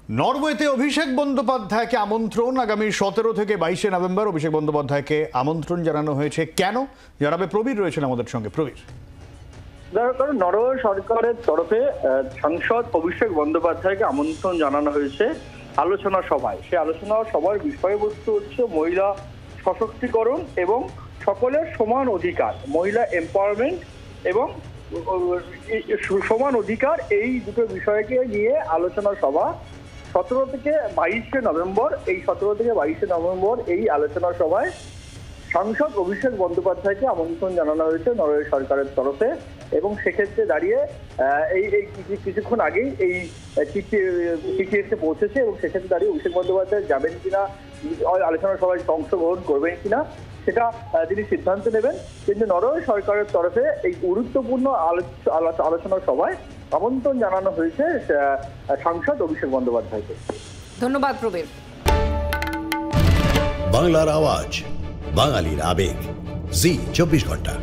নরওয়েতে অভিষেক বন্দ্যোপাধ্যায়কে আমন্ত্রণ আগামী 17 থেকে 22 নভেম্বর অভিষেক বন্দ্যোপাধ্যায়কে আমন্ত্রণ জানানো হয়েছে। কেন জানাবে প্রবীর রয়েছেন আমাদের সঙ্গে। প্রবীর, কারণ নরওয়ে সরকারের তরফে সাংসদ অভিষেক বন্দ্যোপাধ্যায়কে আমন্ত্রণ জানানো হয়েছে আলোচনা সভায়। সেই আলোচনা সভার বিষয়বস্তু হচ্ছে মহিলা সশক্তিকরণ এবং সকলের সমান অধিকার, মহিলা এম্পাওয়ারমেন্ট এবং সমান অধিকার, এই দুটো বিষয়কে নিয়ে আলোচনা সভা 17 থেকে 22 নভেম্বর। এই 17 থেকে 22 নভেম্বর এই আলোচনা সভায় সাংসদ অভিষেক বন্দ্যোপাধ্যায়কে আমন্ত্রণ জানানো হয়েছে নরওয়ে সরকারের তরফে। এবং সেক্ষেত্রে দাঁড়িয়ে এই কিছুক্ষণ আগেই এই চিঠি এসে পৌঁছেছে এবং সেক্ষেত্রে দাঁড়িয়ে অভিষেক বন্দ্যোপাধ্যায় যাবেন কিনা, আলোচনা সভায় অংশগ্রহণ করবেন কিনা সেটা তিনি সিদ্ধান্ত নেবেন। কিন্তু নরওয়ে সরকারের তরফে এই গুরুত্বপূর্ণ আলোচনা সভায় আমন্ত্রণ জানানো হয়েছে সাংসদ অভিষেক বন্দ্যোপাধ্যায়কে। ধন্যবাদ প্রবীর। বাংলার আওয়াজ, বাঙালির আবেগ, জি 24 ঘন্টা।